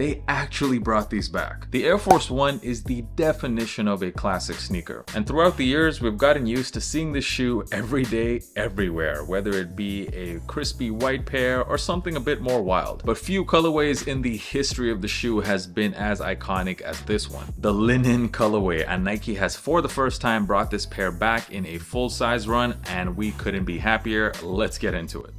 they actually brought these back. The Air Force One is the definition of a classic sneaker, and throughout the years we've gotten used to seeing this shoe every day, everywhere, whether it be a crispy white pair or something a bit more wild. But few colorways in the history of the shoe has been as iconic as this one, the linen colorway, and Nike has for the first time brought this pair back in a full-size run, and we couldn't be happier. Let's get into it.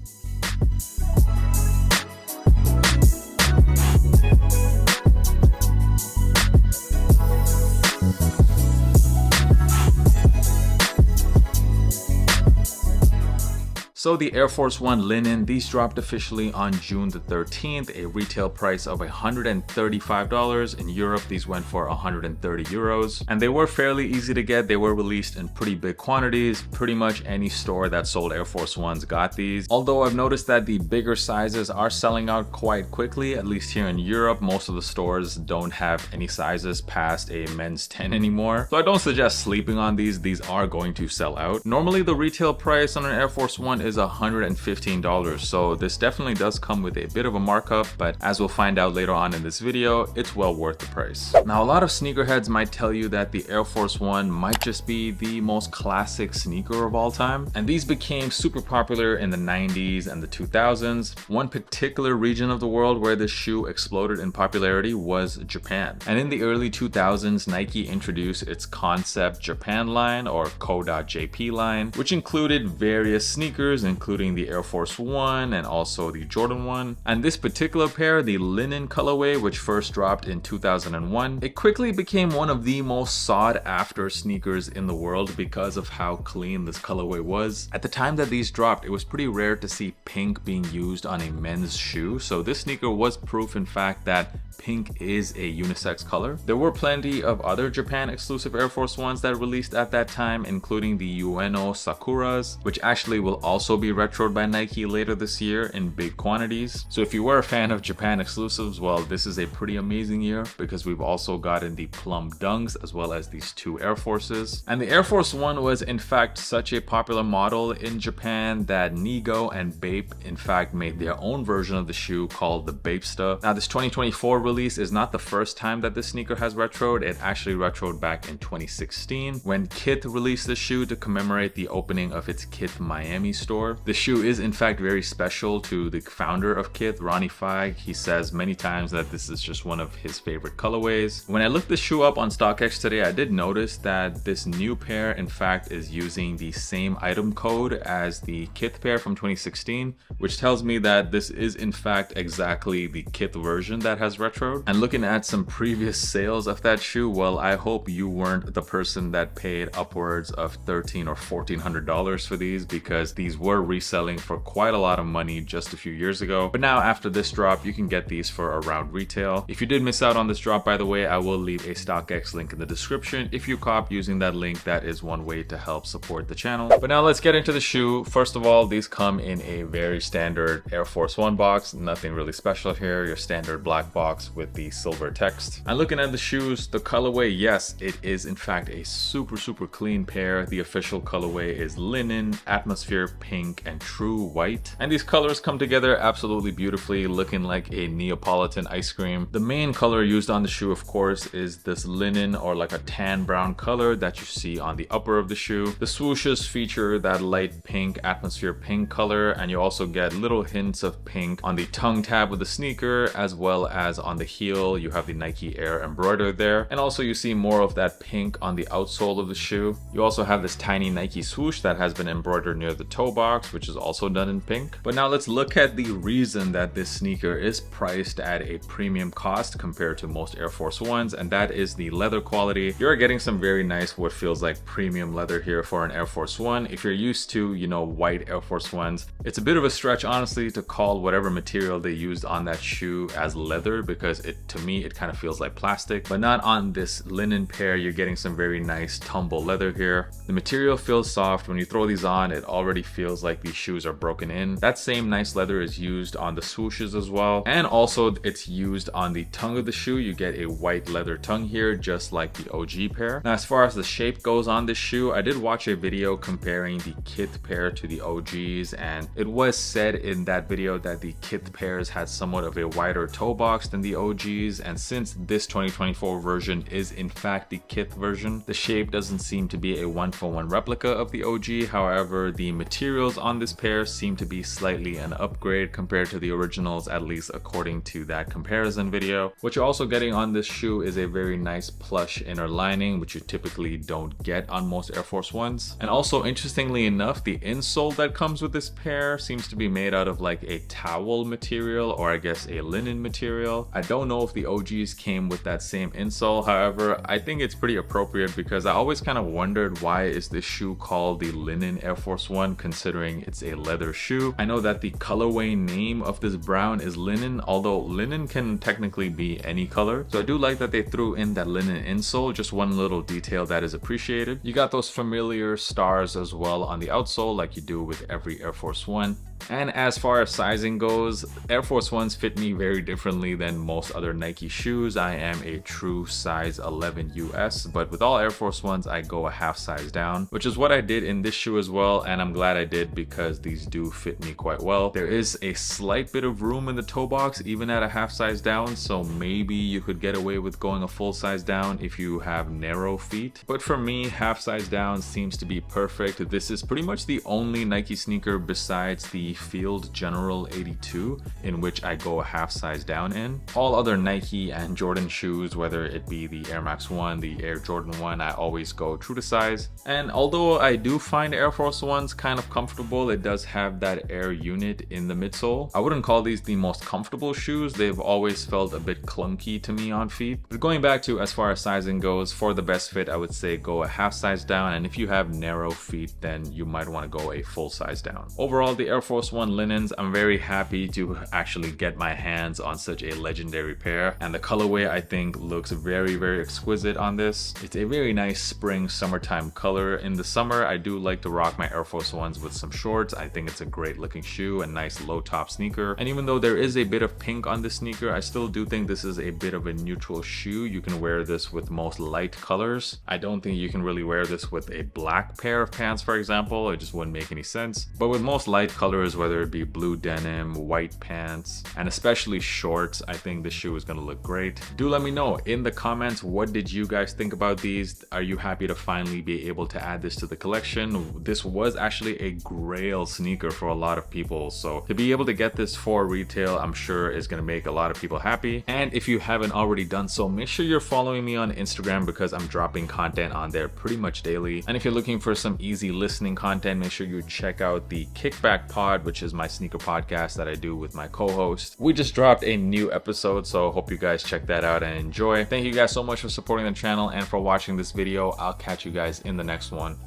So the Air Force One linen, these dropped officially on June the 13th, a retail price of $135. In Europe, these went for 130 euros. And they were fairly easy to get. They were released in pretty big quantities. Pretty much any store that sold Air Force Ones got these. Although I've noticed that the bigger sizes are selling out quite quickly, at least here in Europe. Most of the stores don't have any sizes past a men's 10 anymore. So I don't suggest sleeping on these. These are going to sell out. Normally the retail price on an Air Force One is $115, so this definitely does come with a bit of a markup, but as we'll find out later on in this video, it's well worth the price. Now, a lot of sneakerheads might tell you that the Air Force One might just be the most classic sneaker of all time, and these became super popular in the 90s and the 2000s. One particular region of the world where this shoe exploded in popularity was Japan, and in the early 2000s, Nike introduced its Concept Japan line, or Co.jp line, which included various sneakers, including the Air Force One and also the Jordan 1. And this particular pair, the linen colorway, which first dropped in 2001, it quickly became one of the most sought after sneakers in the world because of how clean this colorway was. At the time that these dropped, it was pretty rare to see pink being used on a men's shoe, so this sneaker was proof, in fact, that pink is a unisex color. There were plenty of other Japan exclusive Air Force Ones that released at that time, including the Ueno Sakuras, which actually will also be retroed by Nike later this year in big quantities. So if you were a fan of Japan exclusives, well, this is a pretty amazing year because we've also gotten the Plum Dunks as well as these two Air Forces. And the Air Force One was in fact such a popular model in Japan that Nigo and Bape in fact made their own version of the shoe called the Bapesta. Now this 2024 release is not the first time that this sneaker has retroed. It actually retroed back in 2016 when Kith released the shoe to commemorate the opening of its Kith Miami store. The shoe is in fact very special to the founder of Kith, Ronnie Feig. He says many times that this is just one of his favorite colorways. When I looked the shoe up on StockX today, I did notice that this new pair in fact is using the same item code as the Kith pair from 2016, which tells me that this is in fact exactly the Kith version that has retroed. And looking at some previous sales of that shoe, well, I hope you weren't the person that paid upwards of $1,300 or $1,400 for these, because these were reselling for quite a lot of money just a few years ago. But now after this drop, you can get these for around retail. If you did miss out on this drop, by the way, I will leave a StockX link in the description. If you cop using that link, that is one way to help support the channel. But now let's get into the shoe. First of all, these come in a very standard Air Force One box. Nothing really special here. Your standard black box with the silver text. And looking at the shoes, the colorway, yes, it is in fact a super clean pair. The official colorway is linen, atmosphere pink, and true white. And these colors come together absolutely beautifully, looking like a Neapolitan ice cream. The main color used on the shoe, of course, is this linen or like a tan brown color that you see on the upper of the shoe. The swooshes feature that light pink, atmosphere pink color, and you also get little hints of pink on the tongue tab of the sneaker, as well as on the heel. You have the Nike Air embroidered there, and also you see more of that pink on the outsole of the shoe. You also have this tiny Nike swoosh that has been embroidered near the toe box, which is also done in pink. But now let's look at the reason that this sneaker is priced at a premium cost compared to most Air Force Ones, and that is the leather quality. You're getting some very nice, what feels like premium leather here for an Air Force One. If you're used to, you know, white Air Force Ones, it's a bit of a stretch, honestly, to call whatever material they used on that shoe as leather, because to me it kind of feels like plastic. But not on this linen pair. You're getting some very nice tumble leather here. The material feels soft. When you throw these on, it already feels like these shoes are broken in. That same nice leather is used on the swooshes as well, and also it's used on the tongue of the shoe. You get a white leather tongue here, just like the OG pair. Now as far as the shape goes on this shoe, I did watch a video comparing the Kith pair to the OGs, and it was said in that video that the Kith pairs had somewhat of a wider toe box than the the OGs, and since this 2024 version is in fact the kith version, the shape doesn't seem to be a one-for-one replica of the OG. However, the materials on this pair seem to be slightly an upgrade compared to the originals, at least according to that comparison video. What you're also getting on this shoe is a very nice plush inner lining, which you typically don't get on most Air Force Ones. And also, interestingly enough, the insole that comes with this pair seems to be made out of like a towel material, or I guess a linen material. I don't know if the OGs came with that same insole. However, I think it's pretty appropriate because I always kind of wondered, why is this shoe called the Linen Air Force One considering it's a leather shoe? I know that the colorway name of this brown is linen, although linen can technically be any color. So I do like that they threw in that linen insole, just one little detail that is appreciated. You got those familiar stars as well on the outsole like you do with every Air Force One. And as far as sizing goes, Air Force Ones fit me very differently than most other Nike shoes. I am a true size 11 US, but with all Air Force Ones, I go a half size down, which is what I did in this shoe as well. And I'm glad I did because these do fit me quite well. There is a slight bit of room in the toe box, even at a half size down. So maybe you could get away with going a full size down if you have narrow feet. But for me, half size down seems to be perfect. This is pretty much the only Nike sneaker besides the Field General 82 in which I go a half size down in. All other Nike and Jordan shoes, whether it be the Air Max 1, the Air Jordan 1, I always go true to size. And although I do find Air Force Ones kind of comfortable, it does have that air unit in the midsole. I wouldn't call these the most comfortable shoes. They've always felt a bit clunky to me on feet. But going back to as far as sizing goes, for the best fit, I would say go a half size down. And if you have narrow feet, then you might want to go a full size down. Overall, the Air Force One linens, I'm very happy to actually get my hands on such a legendary pair, and the colorway I think looks very, very exquisite on this. It's a very nice spring summertime color. In the summer, I do like to rock my Air Force Ones with some shorts. I think it's a great looking shoe, a nice low top sneaker, and even though there is a bit of pink on this sneaker, I still do think this is a bit of a neutral shoe. You can wear this with most light colors. I don't think you can really wear this with a black pair of pants, for example. It just wouldn't make any sense. But with most light colors, whether it be blue denim, white pants, and especially shorts, I think this shoe is gonna look great. Do let me know in the comments, what did you guys think about these? Are you happy to finally be able to add this to the collection? This was actually a grail sneaker for a lot of people, so to be able to get this for retail, I'm sure is gonna make a lot of people happy. And if you haven't already done so, make sure you're following me on Instagram because I'm dropping content on there pretty much daily. And if you're looking for some easy listening content, make sure you check out the Kickback Pod, which is my sneaker podcast that I do with my co-host. We just dropped a new episode, so hope you guys check that out and enjoy. Thank you guys so much for supporting the channel and for watching this video. I'll catch you guys in the next one.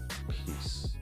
Peace.